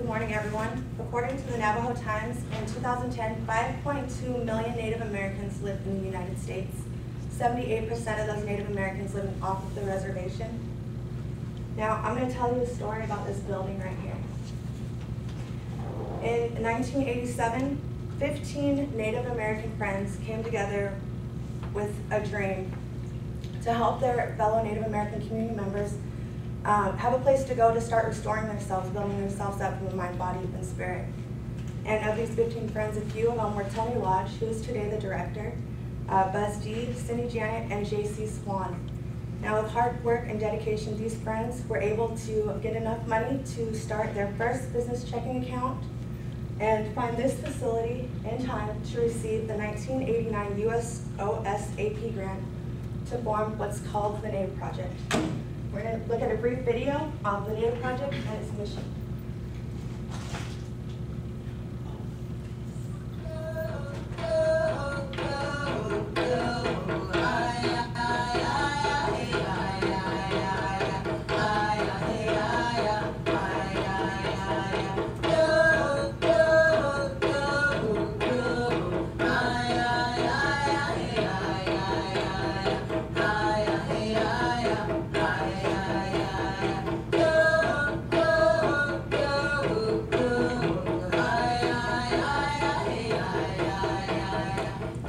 morning, everyone. According to the Navajo Times, in 2010, 5.2 million Native Americans lived in the United States. 78% of those Native Americans living off of the reservation. Now, I'm going to tell you a story about this building right here. In 1987, 15 Native American friends came together with a dream to help their fellow Native American community members have a place to go to start restoring themselves, building themselves up in the mind, body, and spirit. And of these 15 friends, a few of them were Tony Lodge, who is today the director, Buzz D, Cindy Janet, and J.C. Swan. Now, with hard work and dedication, these friends were able to get enough money to start their first business checking account and find this facility in time to receive the 1989 US OSAP grant to form what's called the Native Project. We're going to look at a brief video of the Native Project and its mission.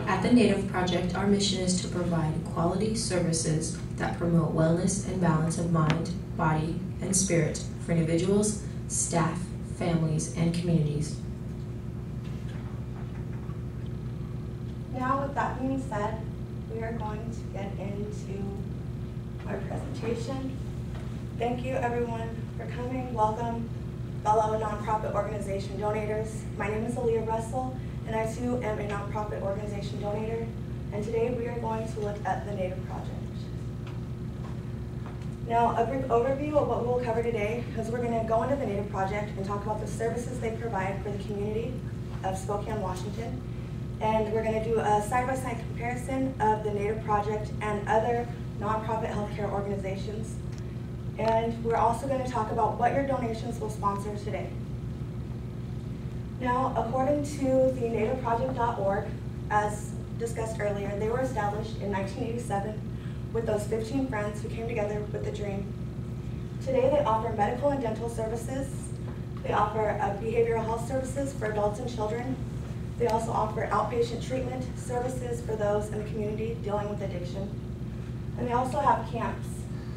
At the Native Project, our mission is to provide quality services that promote wellness and balance of mind, body, and spirit for individuals, staff, families, and communities. Now, with that being said, we are going to get into our presentation. Thank you, everyone, for coming. Welcome, fellow nonprofit organization donators. My name is Aaliyah Russell, and I too am a nonprofit organization donator. And today we are going to look at the Native Project. Now, a brief overview of what we will cover today is we're going to go into the Native Project and talk about the services they provide for the community of Spokane, Washington. And we're going to do a side-by-side comparison of the Native Project and other nonprofit healthcare organizations. And we're also going to talk about what your donations will sponsor today. Now, according to the nativeproject.org, as discussed earlier, they were established in 1987 with those 15 friends who came together with a dream. Today, they offer medical and dental services. They offer behavioral health services for adults and children. They also offer outpatient treatment services for those in the community dealing with addiction. And they also have camps,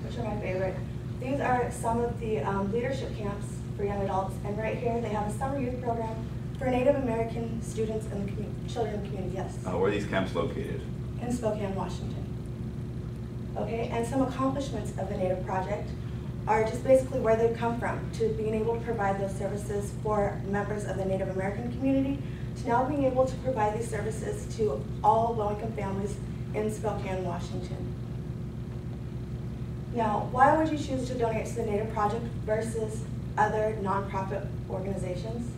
which are my favorite. These are some of the leadership camps for young adults, and right here they have a summer youth program for Native American students and the children in the community, yes. Where are these camps located? In Spokane, Washington. Okay, and some accomplishments of the Native Project are just basically where they've come from, to being able to provide those services for members of the Native American community, to now being able to provide these services to all low-income families in Spokane, Washington. Now, why would you choose to donate to the Native Project versus other nonprofit organizations?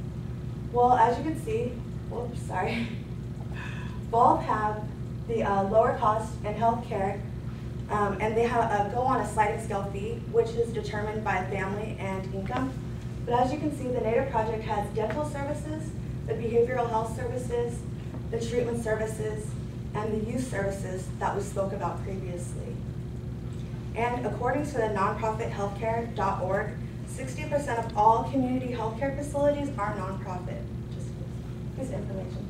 Well, as you can see, whoops, sorry, both have the lower cost in healthcare, and they have go on a sliding scale fee, which is determined by family and income. But as you can see, the Native Project has dental services, the behavioral health services, the treatment services, and the youth services that we spoke about previously. And according to the nonprofithealthcare.org, 60% of all community healthcare facilities are nonprofit. Just information.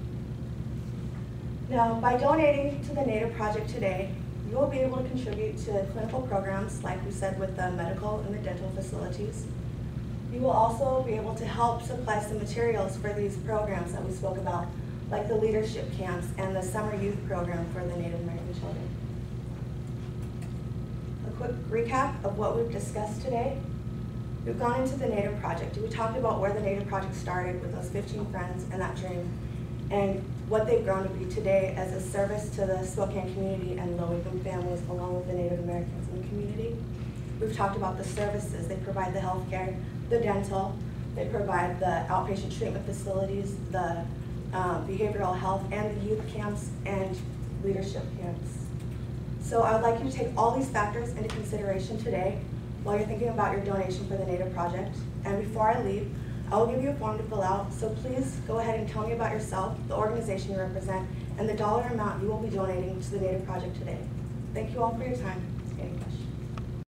Now, by donating to the Native Project today, you will be able to contribute to clinical programs, like we said, with the medical and the dental facilities. You will also be able to help supply some materials for these programs that we spoke about, like the leadership camps and the summer youth program for the Native American children. A quick recap of what we've discussed today. We've gone into the Native Project. We talked about where the Native Project started with those 15 friends and that dream, and what they've grown to be today as a service to the Spokane community and low-income families, along with the Native Americans in the community. We've talked about the services. They provide the healthcare, the dental, they provide the outpatient treatment facilities, the behavioral health, and the youth camps and leadership camps. So I would like you to take all these factors into consideration today while you're thinking about your donation for the Native Project. And before I leave, I will give you a form to fill out, so please go ahead and tell me about yourself, the organization you represent, and the dollar amount you will be donating to the Native Project today. Thank you all for your time. Any questions?